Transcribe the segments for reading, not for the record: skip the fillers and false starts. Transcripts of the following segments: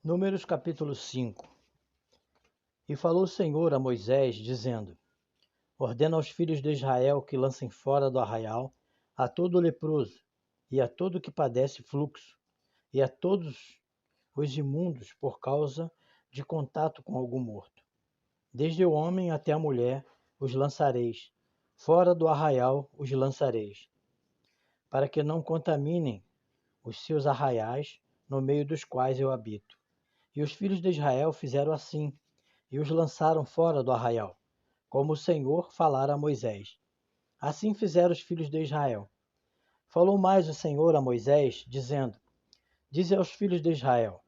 Números capítulo 5. E falou o Senhor a Moisés, dizendo: Ordena aos filhos de Israel que lancem fora do arraial a todo leproso, e a todo que padece fluxo, e a todos os imundos por causa de contato com algum morto. Desde o homem até a mulher os lançareis, fora do arraial os lançareis, para que não contaminem os seus arraiais, no meio dos quais eu habito. E os filhos de Israel fizeram assim, e os lançaram fora do arraial, como o Senhor falara a Moisés. Assim fizeram os filhos de Israel. Falou mais o Senhor a Moisés, dizendo: Dize aos filhos de Israel: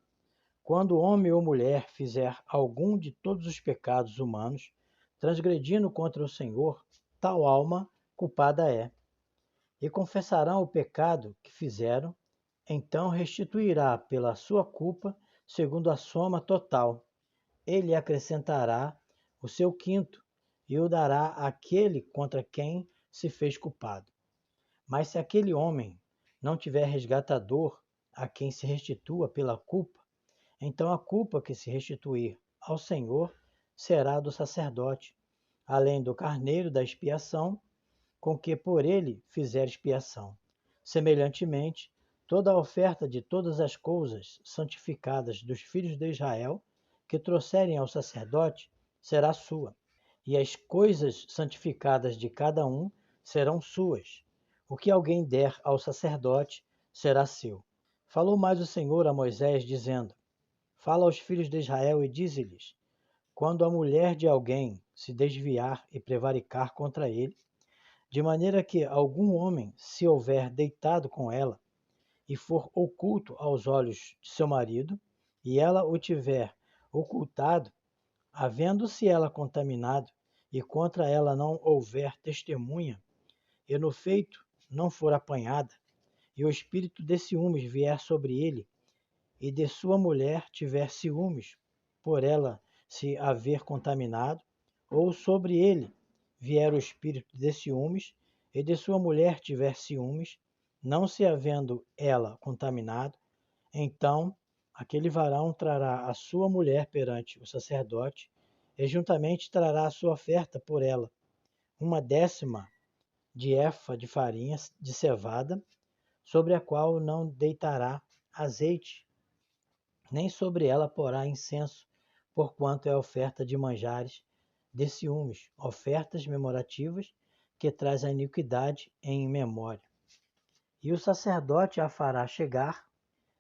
Quando homem ou mulher fizer algum de todos os pecados humanos, transgredindo contra o Senhor, tal alma culpada é. E confessarão o pecado que fizeram, então restituirá pela sua culpa, segundo a soma total. Ele acrescentará o seu quinto e o dará àquele contra quem se fez culpado. Mas se aquele homem não tiver resgatador a quem se restitua pela culpa, então a culpa que se restituir ao Senhor será do sacerdote, além do carneiro da expiação, com que por ele fizer expiação. Semelhantemente, toda a oferta de todas as coisas santificadas dos filhos de Israel que trouxerem ao sacerdote será sua, e as coisas santificadas de cada um serão suas. O que alguém der ao sacerdote será seu. Falou mais o Senhor a Moisés, dizendo: Fala aos filhos de Israel e dize-lhes: Quando a mulher de alguém se desviar e prevaricar contra ele, de maneira que algum homem se houver deitado com ela e for oculto aos olhos de seu marido, e ela o tiver ocultado, havendo-se ela contaminado, e contra ela não houver testemunha, e no feito não for apanhada, e o espírito de ciúmes vier sobre ele, e de sua mulher tiver ciúmes, por ela se haver contaminado, ou sobre ele vier o espírito de ciúmes, e de sua mulher tiver ciúmes, não se havendo ela contaminado, então aquele varão trará a sua mulher perante o sacerdote, e juntamente trará a sua oferta por ela, 1/10 de efa de farinha de cevada, sobre a qual não deitará azeite, nem sobre ela porá incenso, porquanto é oferta de manjares de ciúmes, ofertas memorativas, que traz a iniquidade em memória. E o sacerdote a fará chegar,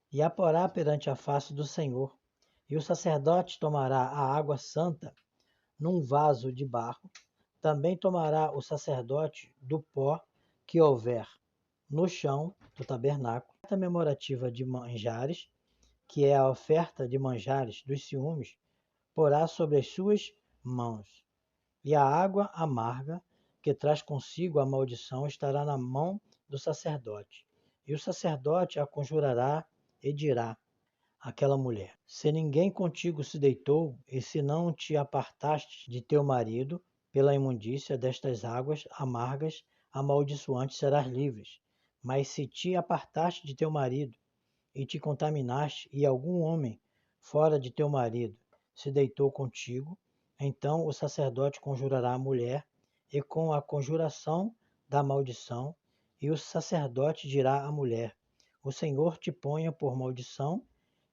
e a porá perante a face do Senhor. E o sacerdote tomará a água santa num vaso de barro. Também tomará o sacerdote do pó que houver no chão do tabernáculo, a memorativa de manjares, que é a oferta de manjares dos ciúmes, porá sobre as suas mãos. E a água amarga, que traz consigo a maldição, estará na mão do sacerdote. E o sacerdote a conjurará e dirá àquela mulher: Se ninguém contigo se deitou, e se não te apartaste de teu marido, pela imundícia destas águas amargas, amaldiçoante serás livres. Mas se te apartaste de teu marido, e te contaminaste, e algum homem fora de teu marido se deitou contigo, então o sacerdote conjurará a mulher, e com a conjuração da maldição, e o sacerdote dirá à mulher: O Senhor te ponha por maldição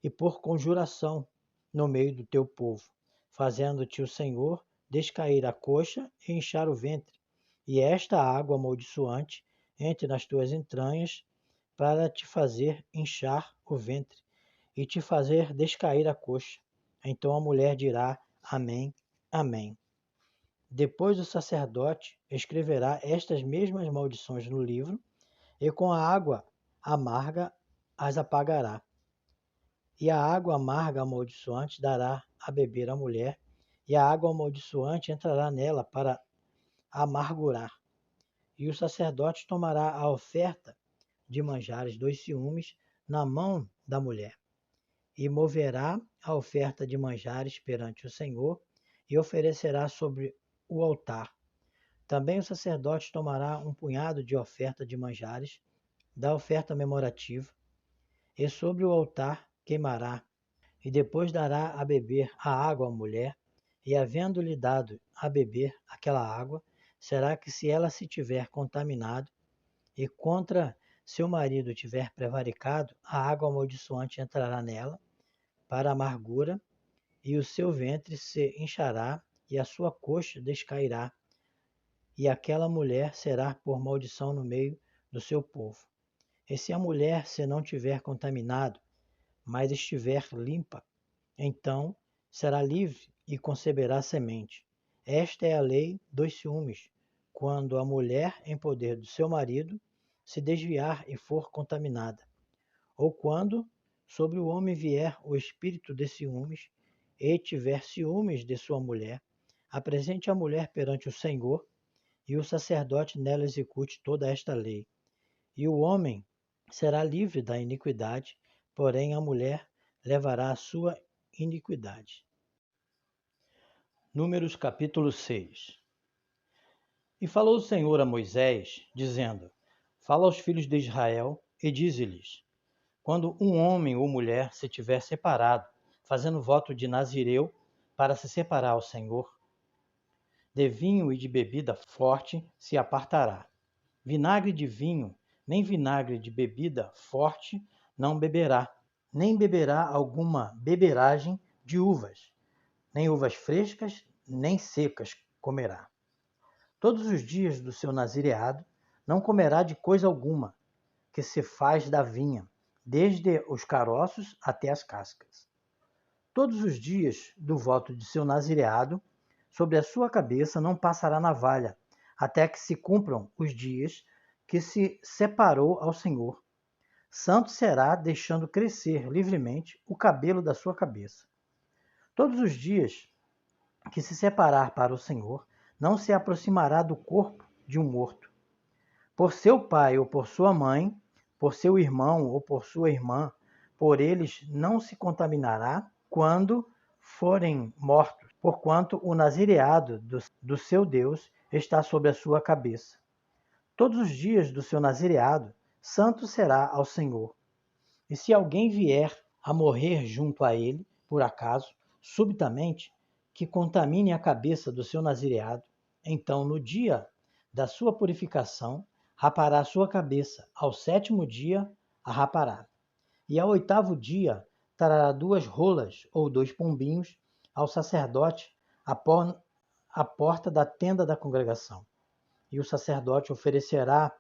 e por conjuração no meio do teu povo, fazendo-te o Senhor descair a coxa e inchar o ventre, e esta água amaldiçoante entre nas tuas entranhas, para te fazer inchar o ventre e te fazer descair a coxa. Então a mulher dirá: Amém, Amém. Depois o sacerdote escreverá estas mesmas maldições no livro, e com a água amarga as apagará. E a água amarga amaldiçoante dará a beber à mulher, e a água amaldiçoante entrará nela para amargurar. E o sacerdote tomará a oferta de manjares dos ciúmes na mão da mulher, e moverá a oferta de manjares perante o Senhor, e oferecerá sobre o altar. Também o sacerdote tomará um punhado de oferta de manjares, da oferta memorativa, e sobre o altar queimará, e depois dará a beber a água à mulher, e havendo-lhe dado a beber aquela água, será que se ela se tiver contaminado, e contra seu marido tiver prevaricado, a água amaldiçoante entrará nela, para a amargura, e o seu ventre se inchará, e a sua coxa descairá, e aquela mulher será por maldição no meio do seu povo. E se a mulher se não tiver contaminado, mas estiver limpa, então será livre e conceberá semente. Esta é a lei dos ciúmes, quando a mulher em poder do seu marido se desviar e for contaminada, ou quando sobre o homem vier o espírito de ciúmes e tiver ciúmes de sua mulher, apresente a mulher perante o Senhor, e o sacerdote nela execute toda esta lei. E o homem será livre da iniquidade, porém a mulher levará a sua iniquidade. Números capítulo 6. E falou o Senhor a Moisés, dizendo: Fala aos filhos de Israel e dize-lhes: Quando um homem ou mulher se tiver separado, fazendo voto de Nazireu para se separar ao Senhor, de vinho e de bebida forte se apartará. Vinagre de vinho, nem vinagre de bebida forte não beberá, nem beberá alguma beberagem de uvas, nem uvas frescas, nem secas comerá. Todos os dias do seu nazireado não comerá de coisa alguma que se faz da vinha, desde os caroços até as cascas. Todos os dias do voto de seu nazireado, sobre a sua cabeça não passará navalha, até que se cumpram os dias que se separou ao Senhor. Santo será, deixando crescer livremente o cabelo da sua cabeça. Todos os dias que se separar para o Senhor, não se aproximará do corpo de um morto. Por seu pai ou por sua mãe, por seu irmão ou por sua irmã, por eles não se contaminará quando forem mortos, porquanto o nazireado do seu Deus está sobre a sua cabeça. Todos os dias do seu nazireado, santo será ao Senhor. E se alguém vier a morrer junto a ele, por acaso, subitamente, que contamine a cabeça do seu nazireado, então no dia da sua purificação, rapará a sua cabeça, ao 7º dia a rapará. E ao 8º dia trará 2 rolas ou 2 pombinhos ao sacerdote à porta da tenda da congregação. E o sacerdote oferecerá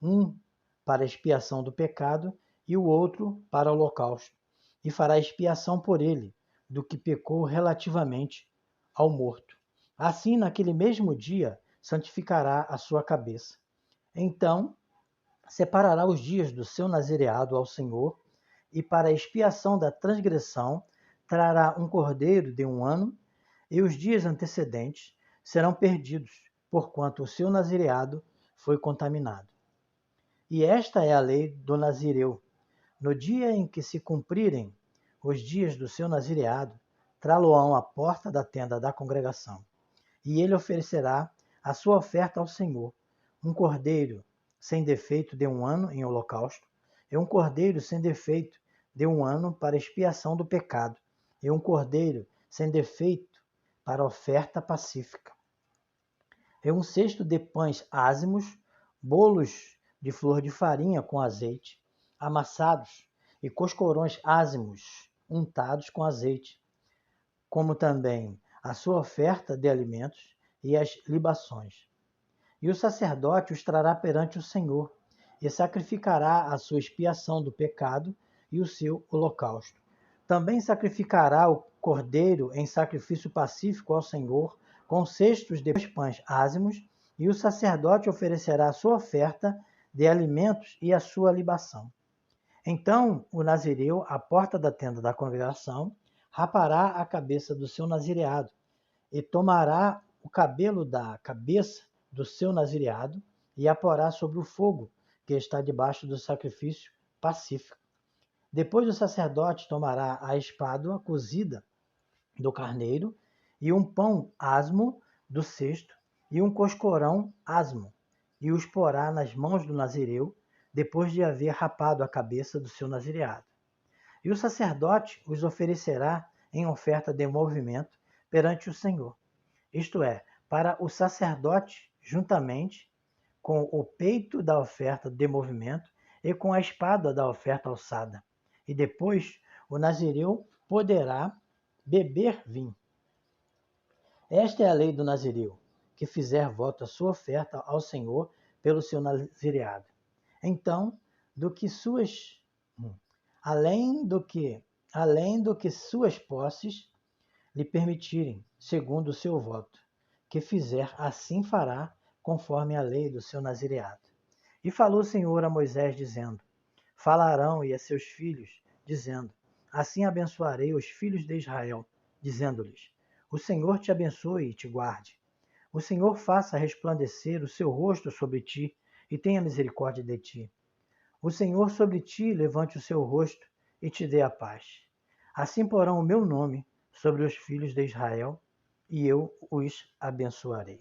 um para expiação do pecado e o outro para o holocausto, e fará expiação por ele do que pecou relativamente ao morto. Assim, naquele mesmo dia, santificará a sua cabeça. Então, separará os dias do seu nazireado ao Senhor, e para a expiação da transgressão trará um cordeiro de 1 ano, e os dias antecedentes serão perdidos, porquanto o seu nazireado foi contaminado. E esta é a lei do nazireu. No dia em que se cumprirem os dias do seu nazireado, trá-lo-ão à porta da tenda da congregação. E ele oferecerá a sua oferta ao Senhor, um cordeiro sem defeito de 1 ano em holocausto, e um cordeiro sem defeito de 1 ano para expiação do pecado, e um cordeiro sem defeito para oferta pacífica. E 1 cesto de pães ázimos, bolos de flor de farinha com azeite, amassados, e coscorões ázimos, untados com azeite, como também a sua oferta de alimentos e as libações. E o sacerdote os trará perante o Senhor, e sacrificará a sua expiação do pecado e o seu holocausto. Também sacrificará o cordeiro em sacrifício pacífico ao Senhor, com cestos de pães ázimos, e o sacerdote oferecerá a sua oferta de alimentos e a sua libação. Então o nazireu, à porta da tenda da congregação, rapará a cabeça do seu nazireado, e tomará o cabelo da cabeça do seu nazireado, e a porá sobre o fogo que está debaixo do sacrifício pacífico. Depois o sacerdote tomará a espádua cozida do carneiro, e um pão asmo do cesto, e um coscorão asmo, e os porá nas mãos do nazireu, depois de haver rapado a cabeça do seu nazireado. E o sacerdote os oferecerá em oferta de movimento perante o Senhor. Isto é, para o sacerdote, juntamente com o peito da oferta de movimento e com a espada da oferta alçada. E depois o nazireu poderá beber vinho. Esta é a lei do nazireu, que fizer voto à sua oferta ao Senhor pelo seu nazireado. Então, além do que suas posses lhe permitirem, segundo o seu voto, que fizer, assim fará, conforme a lei do seu nazireado. E falou o Senhor a Moisés, dizendo: Fala a Arão e a seus filhos, dizendo: Assim abençoarei os filhos de Israel, dizendo-lhes: O Senhor te abençoe e te guarde. O Senhor faça resplandecer o seu rosto sobre ti e tenha misericórdia de ti. O Senhor sobre ti levante o seu rosto e te dê a paz. Assim porão o meu nome sobre os filhos de Israel, e eu os abençoarei.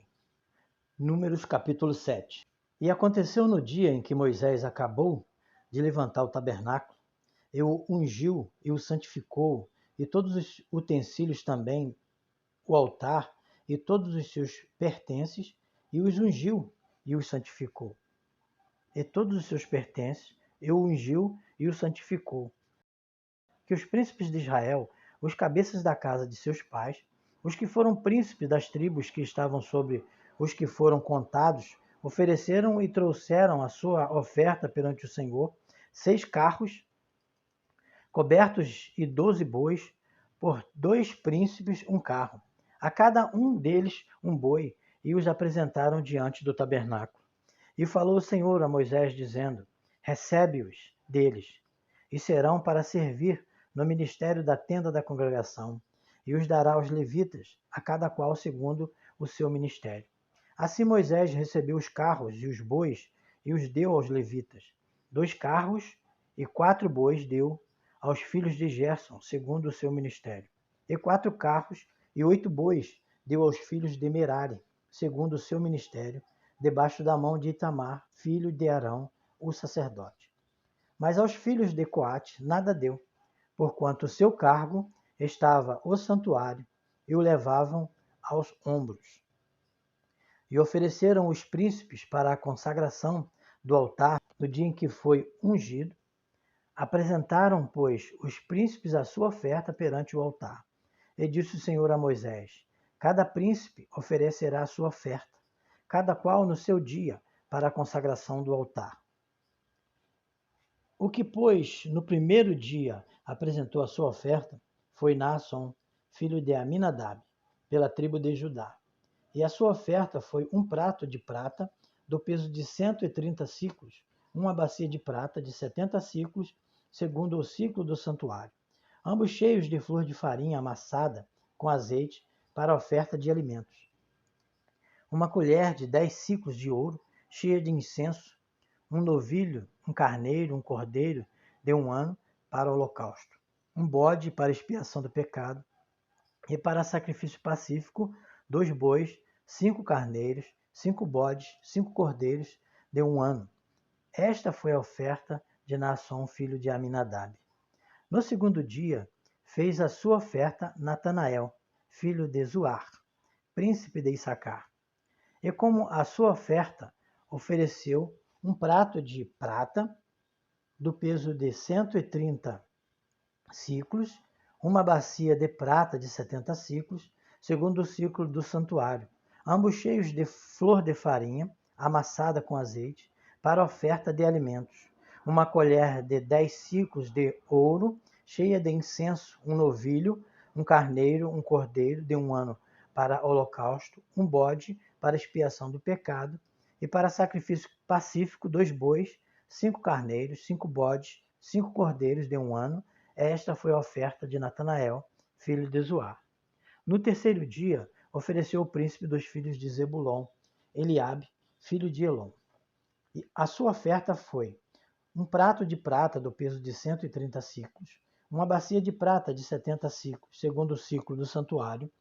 Números capítulo 7. E aconteceu no dia em que Moisés acabou de levantar o tabernáculo, e o ungiu e o santificou, e todos os utensílios também, o altar e todos os seus pertences, e os ungiu e os santificou. E todos os seus pertences, e o ungiu e o santificou. Que os príncipes de Israel, os cabeças da casa de seus pais, os que foram príncipes das tribos que estavam sobre os que foram contados, ofereceram e trouxeram a sua oferta perante o Senhor, 6 carros cobertos e 12 bois, por 2 príncipes um carro, a cada um deles um boi, e os apresentaram diante do tabernáculo. E falou o Senhor a Moisés, dizendo: Recebe-os deles, e serão para servir no ministério da tenda da congregação, e os dará aos levitas, a cada qual segundo o seu ministério. Assim Moisés recebeu os carros e os bois, e os deu aos levitas. 2 carros e 4 bois deu aos filhos de Gerson, segundo o seu ministério. E 4 carros e 8 bois deu aos filhos de Merari, segundo o seu ministério, debaixo da mão de Itamar, filho de Arão, o sacerdote. Mas aos filhos de Coate nada deu, porquanto o seu cargo estava o santuário, e o levavam aos ombros. E ofereceram os príncipes para a consagração do altar no dia em que foi ungido. Apresentaram, pois, os príncipes a sua oferta perante o altar. E disse o Senhor a Moisés: Cada príncipe oferecerá a sua oferta, cada qual no seu dia, para a consagração do altar. O que, pois, no primeiro dia apresentou a sua oferta foi Naasson, filho de Aminadab, pela tribo de Judá. E a sua oferta foi um prato de prata do peso de 130 siclos, uma bacia de prata de 70 siclos, segundo o ciclo do santuário, ambos cheios de flor de farinha amassada com azeite para a oferta de alimentos. Uma colher de 10 siclos de ouro, cheia de incenso, um novilho, um carneiro, um cordeiro de 1 ano para o holocausto, um bode para expiação do pecado, e para sacrifício pacífico, 2 bois, 5 carneiros, 5 bodes, 5 cordeiros de 1 ano. Esta foi a oferta de Naasson, filho de Aminadab. No segundo dia, fez a sua oferta Natanael, filho de Zuar, príncipe de Issacar. E como a sua oferta, ofereceu um prato de prata do peso de 130 siclos, uma bacia de prata de 70 siclos, segundo o ciclo do santuário, ambos cheios de flor de farinha, amassada com azeite, para oferta de alimentos, uma colher de 10 siclos de ouro, cheia de incenso, um novilho, um carneiro, um cordeiro de 1 ano para holocausto, um bode para expiação do pecado, e para sacrifício pacífico, 2 bois, 5 carneiros, 5 bodes, 5 cordeiros de 1 ano. Esta foi a oferta de Natanael, filho de Zuar. No terceiro dia, ofereceu o príncipe dos filhos de Zebulon, Eliabe, filho de Elon. E a sua oferta foi um prato de prata do peso de 130 siclos, uma bacia de prata de 70 siclos, segundo o ciclo do santuário,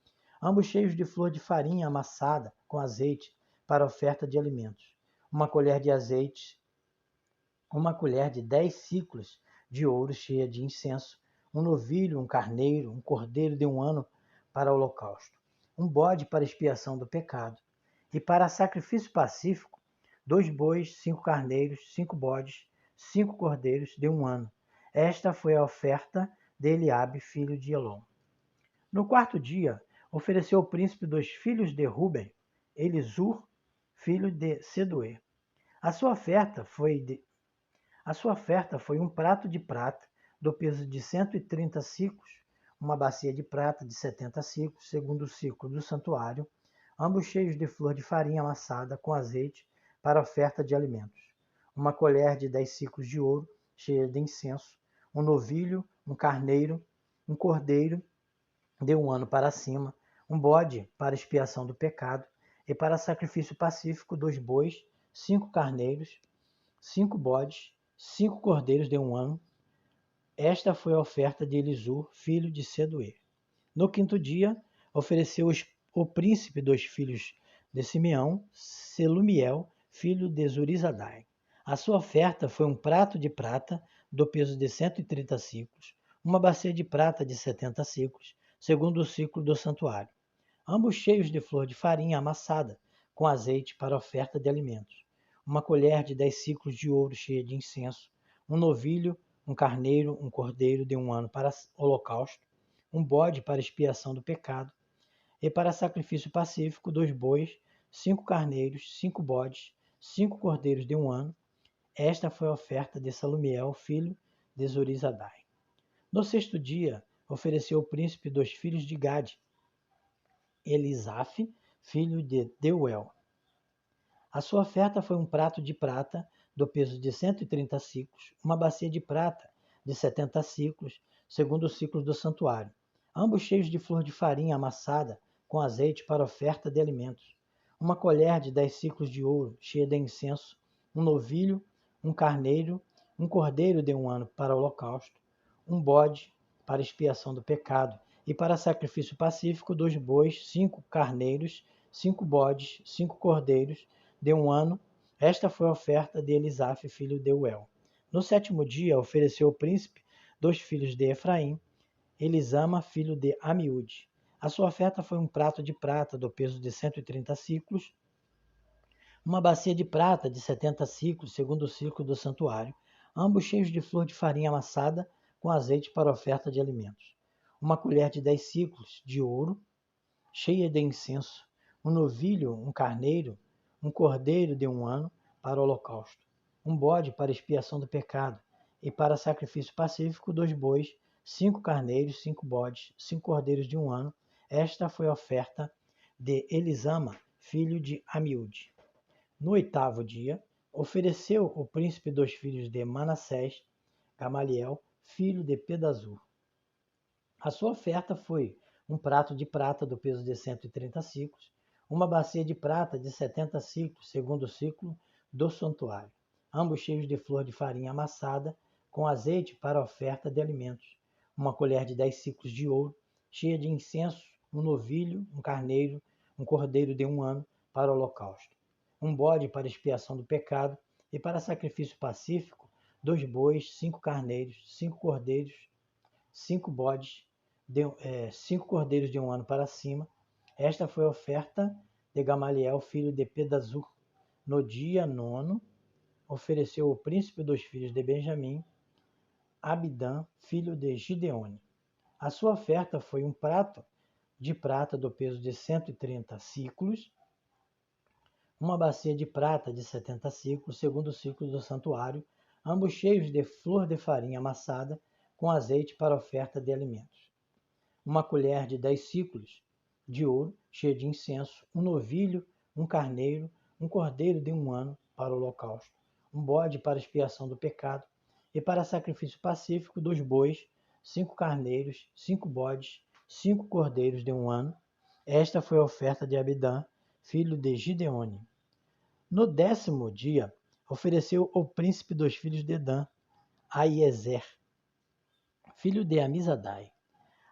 ambos cheios de flor de farinha amassada com azeite para oferta de alimentos, uma colher de azeite, uma colher de 10 siclos de ouro cheia de incenso, um novilho, um carneiro, um cordeiro de 1 ano para holocausto, um bode para expiação do pecado, e para sacrifício pacífico, 2 bois, 5 carneiros, 5 bodes, 5 cordeiros de 1 ano. Esta foi a oferta de Eliabe, filho de Elom. No 4º dia, ofereceu o príncipe dos filhos de Ruben, Elisur, filho de Seduê. A sua oferta foi um prato de prata do peso de 130 siclos, uma bacia de prata de 70 siclos, segundo o ciclo do santuário, ambos cheios de flor de farinha amassada com azeite para oferta de alimentos, uma colher de 10 siclos de ouro cheia de incenso, um novilho, um carneiro, um cordeiro de 1 ano para cima, um bode para expiação do pecado, e para sacrifício pacífico 2 bois, 5 carneiros, 5 bodes, 5 cordeiros de 1 ano. Esta foi a oferta de Elisur, filho de Seduê. No 5º dia, ofereceu o príncipe dos filhos de Simeão, Selumiel, filho de Zurizadai. A sua oferta foi um prato de prata do peso de 130 siclos, uma bacia de prata de 70 siclos, segundo o ciclo do santuário, ambos cheios de flor de farinha amassada, com azeite para oferta de alimentos, uma colher de 10 siclos de ouro cheia de incenso, um novilho, um carneiro, um cordeiro de 1 ano para holocausto, um bode para expiação do pecado, e para sacrifício pacífico 2 bois, 5 carneiros, 5 bodes, 5 cordeiros de 1 ano. Esta foi a oferta de Salumiel, filho de Zurizadai. No 6º dia, ofereceu o príncipe dos filhos de Gade, Elisaf, filho de Deuel. A sua oferta foi um prato de prata do peso de 130 siclos, uma bacia de prata de 70 siclos, segundo o ciclo do santuário, ambos cheios de flor de farinha amassada com azeite para oferta de alimentos, uma colher de 10 siclos de ouro cheia de incenso, um novilho, um carneiro, um cordeiro de 1 ano para holocausto, um bode para expiação do pecado, e para sacrifício pacífico 2 bois, 5 carneiros, 5 bodes, 5 cordeiros de 1 ano. Esta foi a oferta de Elisaf, filho de Uel. No 7º dia, ofereceu o príncipe dos filhos de Efraim, Elisama, filho de Amiúde. A sua oferta foi um prato de prata do peso de 130 siclos, uma bacia de prata de 70 siclos, segundo o ciclo do santuário, ambos cheios de flor de farinha amassada com azeite para oferta de alimentos, uma colher de 10 siclos de ouro, cheia de incenso, um novilho, um carneiro, um cordeiro de 1 ano para o holocausto, um bode para expiação do pecado, e para sacrifício pacífico 2 bois, 5 carneiros, 5 bodes, 5 cordeiros de 1 ano. Esta foi a oferta de Elisama, filho de Amiúde. No 8º dia, ofereceu o príncipe dos filhos de Manassés, Gamaliel, filho de Pedazur. A sua oferta foi um prato de prata do peso de 130 siclos, uma bacia de prata de 70 siclos, segundo o ciclo do santuário, ambos cheios de flor de farinha amassada com azeite para oferta de alimentos, uma colher de 10 siclos de ouro, cheia de incenso, um novilho, um carneiro, um cordeiro de 1 ano para o holocausto, um bode para expiação do pecado, e para sacrifício pacífico 2 bois, 5 carneiros, 5 cordeiros, 5 bodes, 5 cordeiros de 1 ano para cima. Esta foi a oferta de Gamaliel, filho de Pedazur. No dia 9º, ofereceu o príncipe dos filhos de Benjamim, Abidã, filho de Gideone. A sua oferta foi um prato de prata do peso de 130 siclos, uma bacia de prata de 70 siclos, segundo o ciclo do santuário, ambos cheios de flor de farinha amassada com azeite para oferta de alimentos, uma colher de 10 siclos de ouro cheia de incenso, um novilho, um carneiro, um cordeiro de 1 ano para o holocausto, um bode para expiação do pecado, e para sacrifício pacífico 2 bois, 5 carneiros, 5 bodes, 5 cordeiros de 1 ano. Esta foi a oferta de Abidã, filho de Gideone. No 10º dia, ofereceu o príncipe dos filhos de Dan, Aiezer, filho de Amizadai.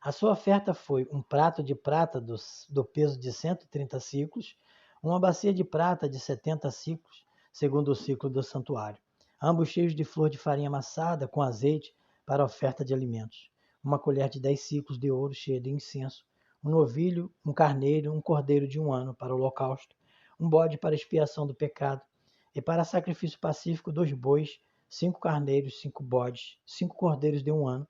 A sua oferta foi um prato de prata do peso de 130 siclos, uma bacia de prata de 70 siclos, segundo o ciclo do santuário, ambos cheios de flor de farinha amassada com azeite para oferta de alimentos, uma colher de 10 siclos de ouro cheia de incenso, um novilho, um carneiro, um cordeiro de 1 ano para o holocausto, um bode para expiação do pecado, e para sacrifício pacífico 2 bois, 5 carneiros, 5 bodes, 5 cordeiros de 1 ano.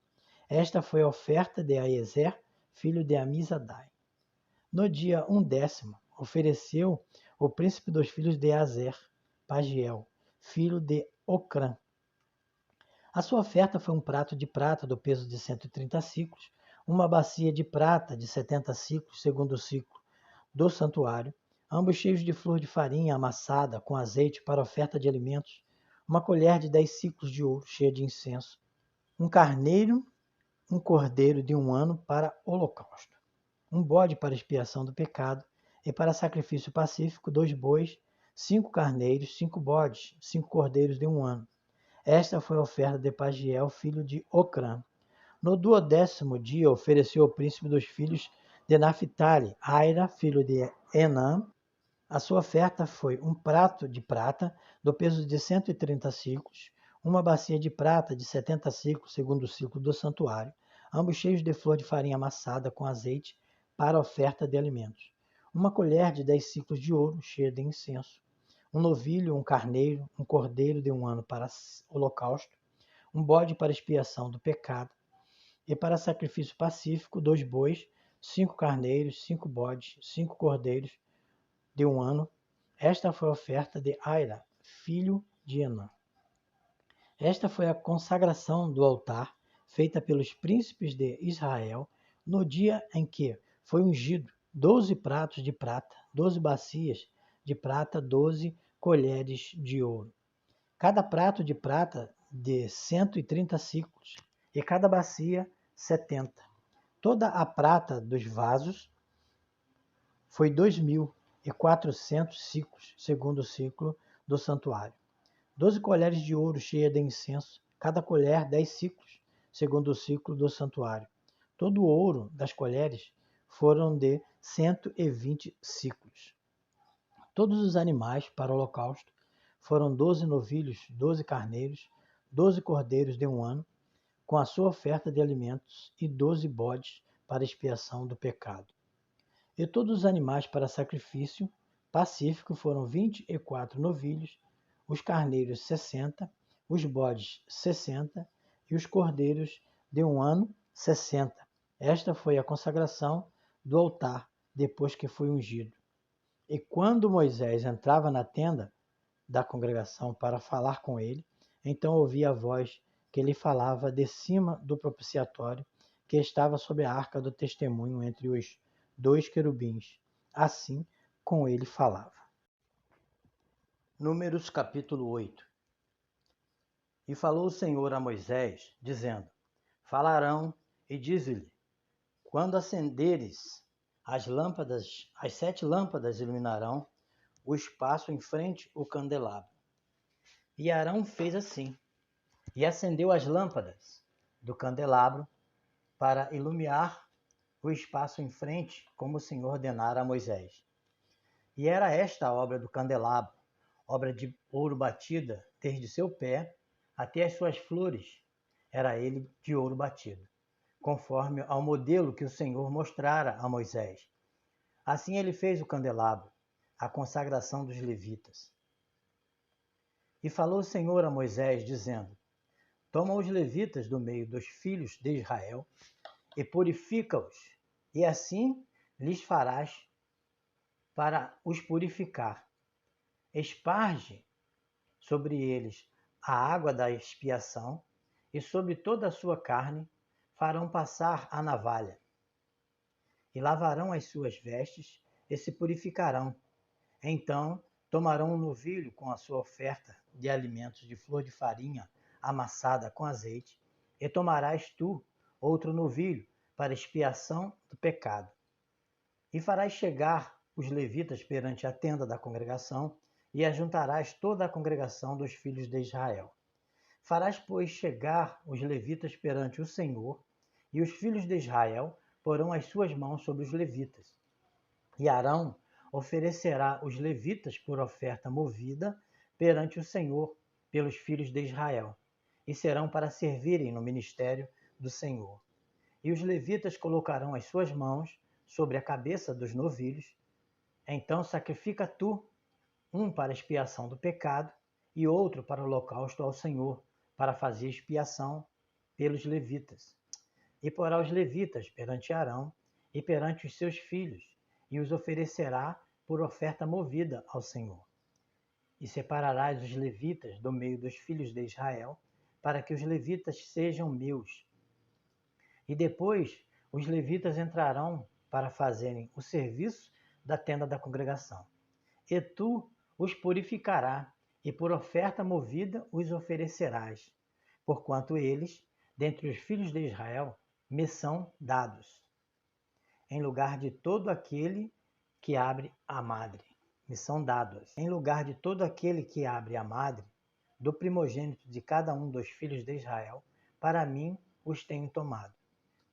Esta foi a oferta de Aiezer, filho de Amizadai. No dia 10º, ofereceu o príncipe dos filhos de Azer, Pagiel, filho de Ocrã. A sua oferta foi um prato de prata do peso de 130 siclos, uma bacia de prata de 70 siclos, segundo o ciclo do santuário, ambos cheios de flor de farinha amassada com azeite para oferta de alimentos, uma colher de 10 siclos de ouro cheia de incenso, um carneiro, um cordeiro de 1 ano para holocausto, um bode para expiação do pecado, e para sacrifício pacífico 2 bois, 5 carneiros, 5 bodes, 5 cordeiros de 1 ano. Esta foi a oferta de Pagiel, filho de Ocrã. No 12º dia ofereceu o príncipe dos filhos de Naphtali, Aira, filho de Enã. A sua oferta foi um prato de prata do peso de 130 siclos, uma bacia de prata de 70 siclos, segundo o ciclo do santuário, ambos cheios de flor de farinha amassada com azeite para oferta de alimentos, uma colher de 10 siclos de ouro cheia de incenso, um novilho, um carneiro, um cordeiro de 1 ano para holocausto, um bode para expiação do pecado, e para sacrifício pacífico 2 bois, 5 carneiros, 5 bodes, 5 cordeiros de 1 ano. Esta foi a oferta de Aira, filho de Enã. Esta foi a consagração do altar, feita pelos príncipes de Israel, no dia em que foi ungido 12 pratos de prata, 12 bacias de prata, 12 colheres de ouro. Cada prato de prata de 130 siclos, e cada bacia 70. Toda a prata dos vasos foi 2.400 siclos, segundo o ciclo do santuário. 12 colheres de ouro cheias de incenso, cada colher 10 siclos, segundo o ciclo do santuário. Todo o ouro das colheres foram de 120 siclos. Todos os animais para o holocausto foram 12 novilhos, 12 carneiros, 12 cordeiros de 1 ano, com a sua oferta de alimentos, e 12 bodes para expiação do pecado. E todos os animais para sacrifício pacífico foram 24 novilhos, os carneiros 60, os bodes 60 e os cordeiros de 1 ano 60. Esta foi a consagração do altar depois que foi ungido. E quando Moisés entrava na tenda da congregação para falar com ele, então ouvia a voz que lhe falava de cima do propiciatório, que estava sob a arca do testemunho entre os 2 querubins. Assim com ele falava. Números capítulo 8. E falou o Senhor a Moisés, dizendo: Falarão e dize-lhe: quando acenderes as lâmpadas, as 7 lâmpadas iluminarão o espaço em frente ao candelabro. E Arão fez assim, e acendeu as lâmpadas do candelabro para iluminar o espaço em frente, como o Senhor ordenara a Moisés. E era esta a obra do candelabro, obra de ouro batida, desde seu pé até as suas flores, era ele de ouro batido, conforme ao modelo que o Senhor mostrara a Moisés. Assim ele fez o candelabro, a consagração dos levitas. E falou o Senhor a Moisés, dizendo: Toma os levitas do meio dos filhos de Israel e purifica-os, e assim lhes farás para os purificar. Esparge sobre eles a água da expiação, e sobre toda a sua carne farão passar a navalha. E lavarão as suas vestes, e se purificarão. Então tomarão um novilho com a sua oferta de alimentos de flor de farinha amassada com azeite, e tomarás tu outro novilho para expiação do pecado. E farás chegar os levitas perante a tenda da congregação, e ajuntarás toda a congregação dos filhos de Israel. Farás, pois, chegar os levitas perante o Senhor, e os filhos de Israel porão as suas mãos sobre os levitas. E Arão oferecerá os levitas por oferta movida perante o Senhor pelos filhos de Israel, e serão para servirem no ministério do Senhor. E os levitas colocarão as suas mãos sobre a cabeça dos novilhos. Então sacrifica tu um para expiação do pecado e outro para o holocausto ao Senhor, para fazer expiação pelos levitas. E porá os levitas perante Arão e perante os seus filhos, e os oferecerá por oferta movida ao Senhor. E separarás os levitas do meio dos filhos de Israel, para que os levitas sejam meus. E depois os levitas entrarão para fazerem o serviço da tenda da congregação. E tu os purificarás, e por oferta movida os oferecerás, porquanto eles, dentre os filhos de Israel, me são dados, em lugar de todo aquele que abre a madre. Me são dados, em lugar de todo aquele que abre a madre, do primogênito de cada um dos filhos de Israel, para mim os tenho tomado.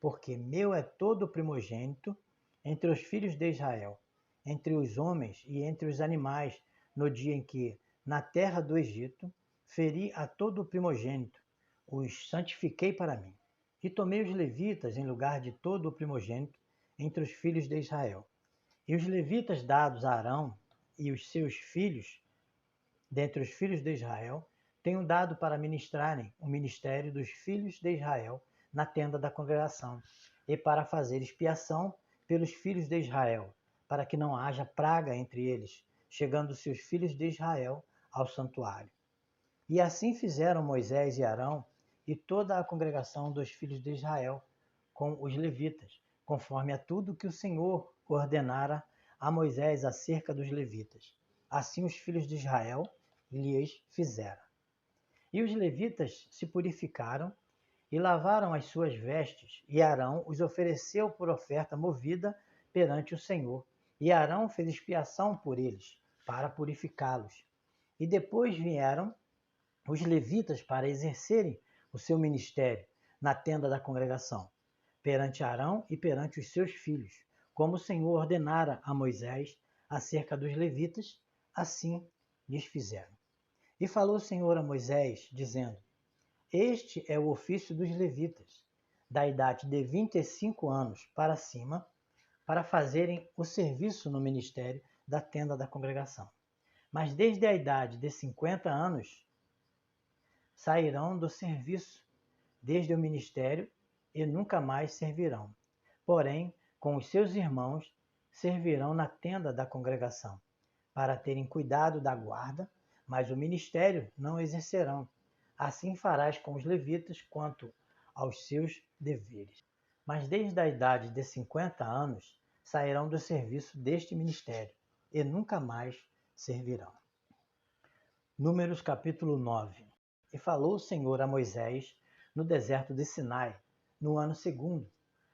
Porque meu é todo o primogênito entre os filhos de Israel, entre os homens e entre os animais, no dia em que, na terra do Egito, feri a todo o primogênito, os santifiquei para mim. E tomei os levitas em lugar de todo o primogênito entre os filhos de Israel. E os levitas dados a Arão e os seus filhos, dentre os filhos de Israel, tenho dado para ministrarem o ministério dos filhos de Israel na tenda da congregação, e para fazer expiação pelos filhos de Israel, para que não haja praga entre eles, chegando seus filhos de Israel ao santuário. E assim fizeram Moisés e Arão e toda a congregação dos filhos de Israel com os levitas, conforme a tudo que o Senhor ordenara a Moisés acerca dos levitas. Assim os filhos de Israel lhes fizeram. E os levitas se purificaram e lavaram as suas vestes, e Arão os ofereceu por oferta movida perante o Senhor. E Arão fez expiação por eles, para purificá-los. E depois vieram os levitas para exercerem o seu ministério na tenda da congregação, perante Arão e perante os seus filhos, como o Senhor ordenara a Moisés acerca dos levitas, assim lhes fizeram. E falou o Senhor a Moisés, dizendo: Este é o ofício dos levitas, da idade de 25 anos para cima, para fazerem o serviço no ministério da tenda da congregação. Mas desde a idade de 50 anos sairão do serviço, desde o ministério, e nunca mais servirão. Porém, com os seus irmãos, servirão na tenda da congregação, para terem cuidado da guarda, mas o ministério não exercerão. Assim farás com os levitas quanto aos seus deveres. Mas desde a idade de 50 anos sairão do serviço deste ministério, e nunca mais servirão. Números capítulo 9. E falou o Senhor a Moisés no deserto de Sinai, no ano segundo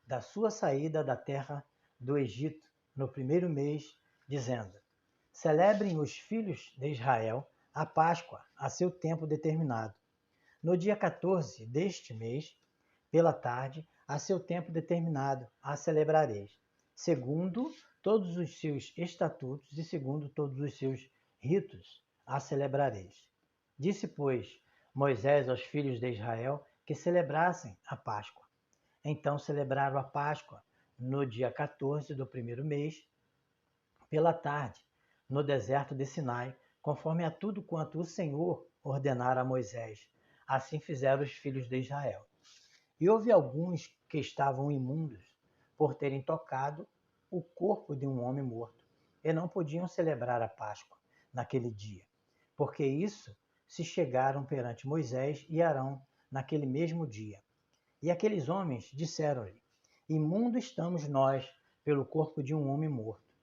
da sua saída da terra do Egito, no primeiro mês, dizendo: Celebrem os filhos de Israel a Páscoa a seu tempo determinado. No dia 14 deste mês, pela tarde, a seu tempo determinado, a celebrareis, segundo todos os seus estatutos e segundo todos os seus ritos, a celebrareis. Disse, pois, Moisés aos filhos de Israel que celebrassem a Páscoa. Então celebraram a Páscoa no dia 14 do primeiro mês, pela tarde, no deserto de Sinai, conforme a tudo quanto o Senhor ordenara a Moisés. Assim fizeram os filhos de Israel. E houve alguns que estavam imundos por terem tocado o corpo de um homem morto, e não podiam celebrar a Páscoa naquele dia, porque isso se chegaram perante Moisés e Arão naquele mesmo dia. E aqueles homens disseram-lhe: Imundo estamos nós pelo corpo de um homem morto.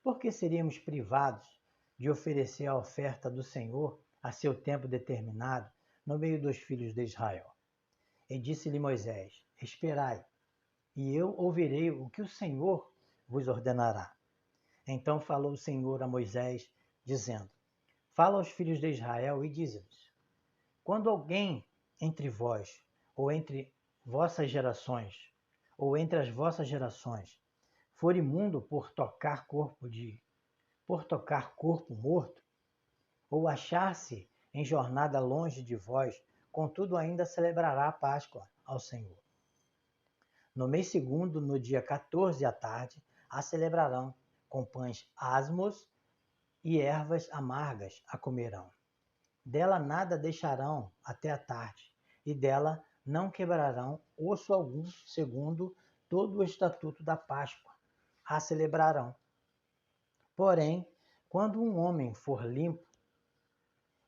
Por que seríamos privados de oferecer a oferta do Senhor a seu tempo determinado no meio dos filhos de Israel? E disse-lhe Moisés: Esperai, e eu ouvirei o que o Senhor vos ordenará. Então falou o Senhor a Moisés, dizendo: Fala aos filhos de Israel e dize-lhes: Quando alguém entre vós, ou entre vossas gerações, ou entre as vossas gerações, for imundo por tocar corpo morto, ou achar-se em jornada longe de vós, contudo ainda celebrará a Páscoa ao Senhor. No mês segundo, no dia 14 à tarde, a celebrarão, com pães asmos e ervas amargas a comerão. Dela nada deixarão até a tarde, e dela não quebrarão osso algum, segundo todo o estatuto da Páscoa. A celebrarão. Porém, quando um homem for limpo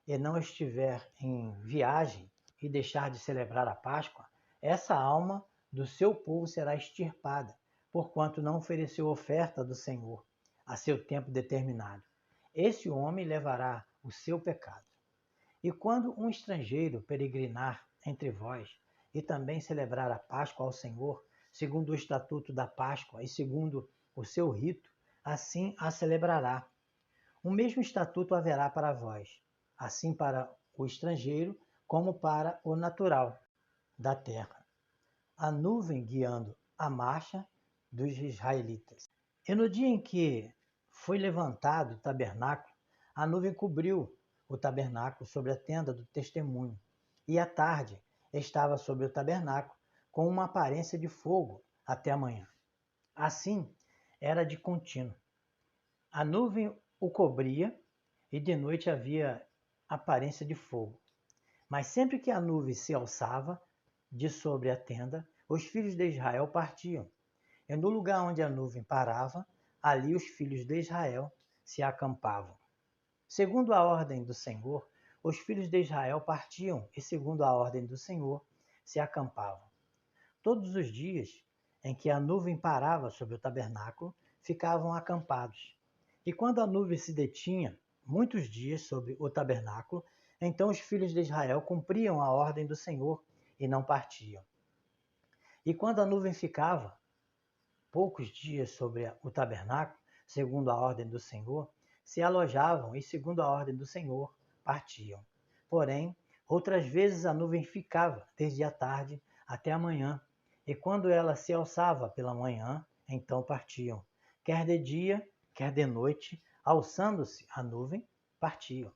e não estiver em viagem e deixar de celebrar a Páscoa, essa alma do seu povo será extirpada, porquanto não ofereceu oferta do Senhor a seu tempo determinado. Esse homem levará o seu pecado. E quando um estrangeiro peregrinar entre vós e também celebrar a Páscoa ao Senhor, segundo o estatuto da Páscoa e segundo o seu rito, assim a celebrará. O mesmo estatuto haverá para vós, assim para o estrangeiro como para o natural da terra. A nuvem guiando a marcha dos israelitas. E no dia em que foi levantado o tabernáculo, a nuvem cobriu o tabernáculo sobre a tenda do testemunho, e à tarde estava sobre o tabernáculo com uma aparência de fogo até a manhã. Assim era de contínuo. A nuvem o cobria e de noite havia aparência de fogo. Mas sempre que a nuvem se alçava de sobre a tenda, os filhos de Israel partiam. E no lugar onde a nuvem parava, ali os filhos de Israel se acampavam. Segundo a ordem do Senhor, os filhos de Israel partiam e, segundo a ordem do Senhor, se acampavam. Todos os dias em que a nuvem parava sobre o tabernáculo, ficavam acampados. E quando a nuvem se detinha muitos dias sobre o tabernáculo, então os filhos de Israel cumpriam a ordem do Senhor e não partiam. E quando a nuvem ficava poucos dias sobre o tabernáculo, segundo a ordem do Senhor, se alojavam e, segundo a ordem do Senhor, partiam. Porém, outras vezes a nuvem ficava desde a tarde até a manhã, e quando ela se alçava pela manhã, então partiam. Quer de dia, quer de noite, alçando-se a nuvem, partiam.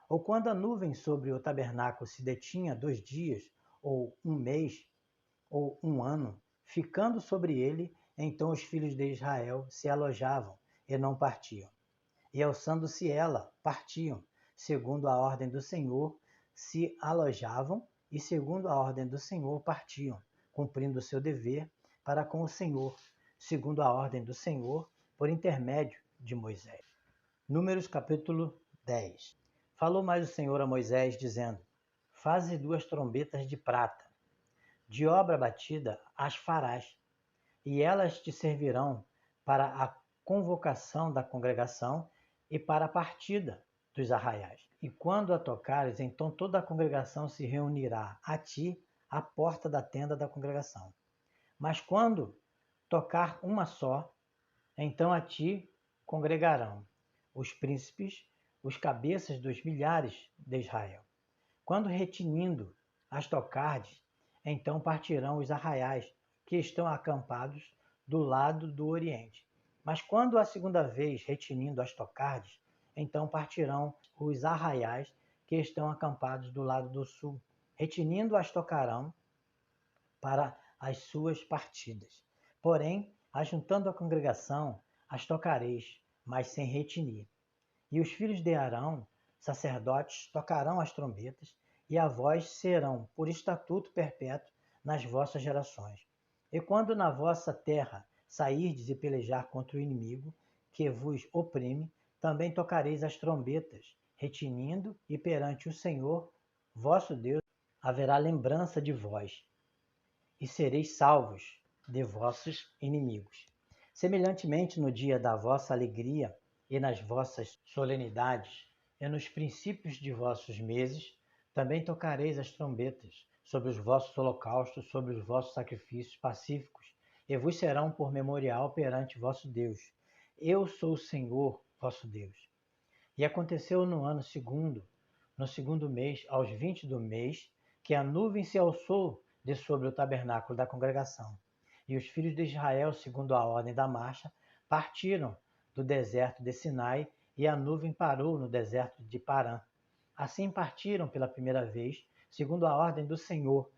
Ou quando a nuvem sobre o tabernáculo se detinha 2 dias, ou um mês, ou um ano, ficando sobre ele, então os filhos de Israel se alojavam e não partiam. E alçando-se ela, partiam, segundo a ordem do Senhor, se alojavam e segundo a ordem do Senhor partiam, cumprindo o seu dever para com o Senhor, segundo a ordem do Senhor, por intermédio de Moisés. Números capítulo 10. Falou mais o Senhor a Moisés, dizendo: Faze 2 trombetas de prata, de obra batida as farás, e elas te servirão para a convocação da congregação e para a partida dos arraiais. E quando a tocares, então toda a congregação se reunirá a ti à porta da tenda da congregação. Mas quando tocar uma só, então a ti congregarão os príncipes, os cabeças dos milhares de Israel. Quando retinindo as tocardes, então partirão os arraiais que estão acampados do lado do oriente. Mas quando a segunda vez retinindo as tocardes, então partirão os arraiais que estão acampados do lado do sul. Retinindo as tocarão para as suas partidas. Porém, ajuntando a congregação, as tocareis, mas sem retinir. E os filhos de Arão, sacerdotes, tocarão as trombetas, e a vós serão por estatuto perpétuo nas vossas gerações. E quando na vossa terra sairdes e pelejar contra o inimigo, que vos oprime, também tocareis as trombetas, retinindo, e perante o Senhor, vosso Deus, haverá lembrança de vós, e sereis salvos de vossos inimigos. Semelhantemente, no dia da vossa alegria e nas vossas solenidades e nos princípios de vossos meses, também tocareis as trombetas sobre os vossos holocaustos, sobre os vossos sacrifícios pacíficos, e vos serão por memorial perante vosso Deus. Eu sou o Senhor, vosso Deus. E aconteceu no ano segundo, no segundo mês, aos 20 do mês, que a nuvem se alçou de sobre o tabernáculo da congregação. E os filhos de Israel, segundo a ordem da marcha, partiram do deserto de Sinai, e a nuvem parou no deserto de Parã. Assim partiram pela primeira vez, segundo a ordem do Senhor,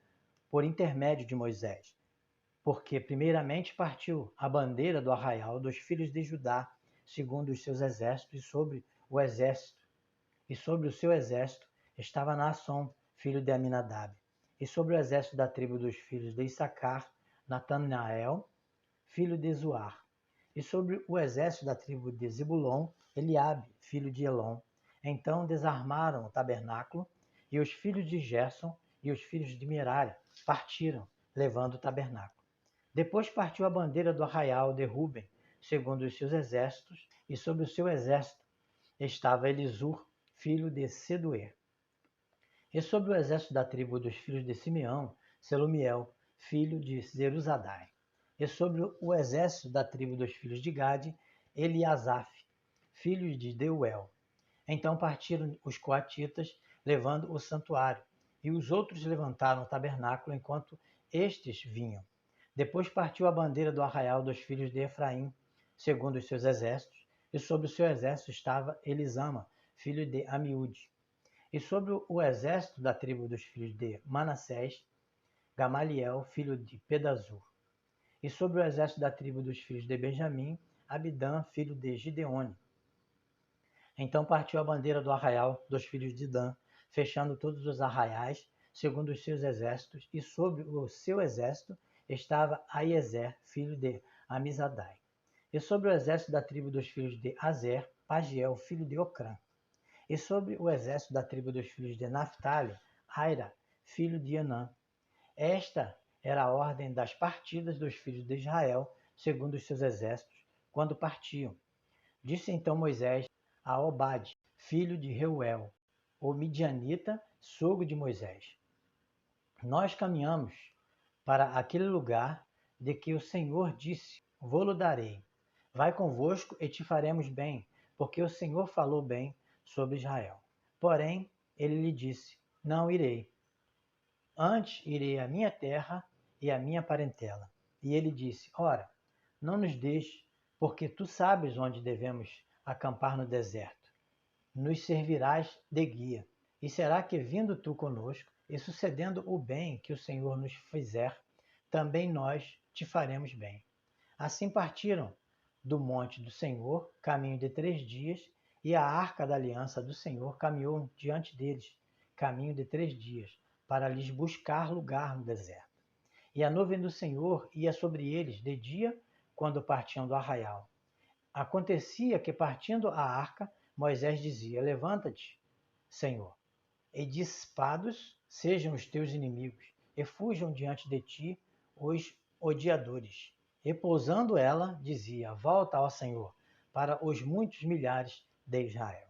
por intermédio de Moisés. porque primeiramente partiu a bandeira do arraial dos filhos de Judá, segundo os seus exércitos, e sobre o seu exército estava Naasson, filho de Aminadab, e sobre o exército da tribo dos filhos de Issacar, Natanael, filho de Zuar, e sobre o exército da tribo de Zebulon, Eliabe, filho de Elon. Então desarmaram o tabernáculo, e os filhos de Gerson e os filhos de Merari partiram, levando o tabernáculo. Depois partiu a bandeira do arraial de Ruben, segundo os seus exércitos, e sobre o seu exército estava Elisur, filho de Seduer. E sobre o exército da tribo dos filhos de Simeão, Selumiel, filho de Zeruzadai. E sobre o exército da tribo dos filhos de Gade, Eliasaf, filho de Deuel. Então partiram os coatitas, levando o santuário, e os outros levantaram o tabernáculo enquanto estes vinham. Depois partiu a bandeira do arraial dos filhos de Efraim, segundo os seus exércitos, e sobre o seu exército estava Elisama, filho de Amiúde. E sobre o exército da tribo dos filhos de Manassés, Gamaliel, filho de Pedazur. E sobre o exército da tribo dos filhos de Benjamim, Abidã, filho de Gideone. Então partiu a bandeira do arraial dos filhos de Dan, fechando todos os arraiais, segundo os seus exércitos, e sobre o seu exército estava Aiezer, filho de Amizadai. E sobre o exército da tribo dos filhos de Azer, Pagiel, filho de Ocrã. E sobre o exército da tribo dos filhos de Naphtali, Aira, filho de Anã. Esta era a ordem das partidas dos filhos de Israel, segundo os seus exércitos, quando partiam. Disse então Moisés a Obade, filho de Reuel, o midianita, sogro de Moisés: Nós caminhamos para aquele lugar de que o Senhor disse: Vô-lo darei. Vai convosco e te faremos bem, porque o Senhor falou bem sobre Israel. Porém, ele lhe disse: Não irei. Antes irei à minha terra e à minha parentela. E ele disse: Ora, não nos deixe, porque tu sabes onde devemos acampar no deserto. Nos servirás de guia. E será que, vindo tu conosco, e sucedendo o bem que o Senhor nos fizer, também nós te faremos bem. Assim partiram do monte do Senhor, caminho de 3 dias, e a arca da aliança do Senhor caminhou diante deles, caminho de 3 dias, para lhes buscar lugar no deserto. E a nuvem do Senhor ia sobre eles de dia, quando partiam do arraial. Acontecia que, partindo a arca, Moisés dizia: Levanta-te, Senhor, e dissipados sejam os teus inimigos, e fujam diante de ti os odiadores. E pousando ela, dizia: Volta ao Senhor, para os muitos milhares de Israel.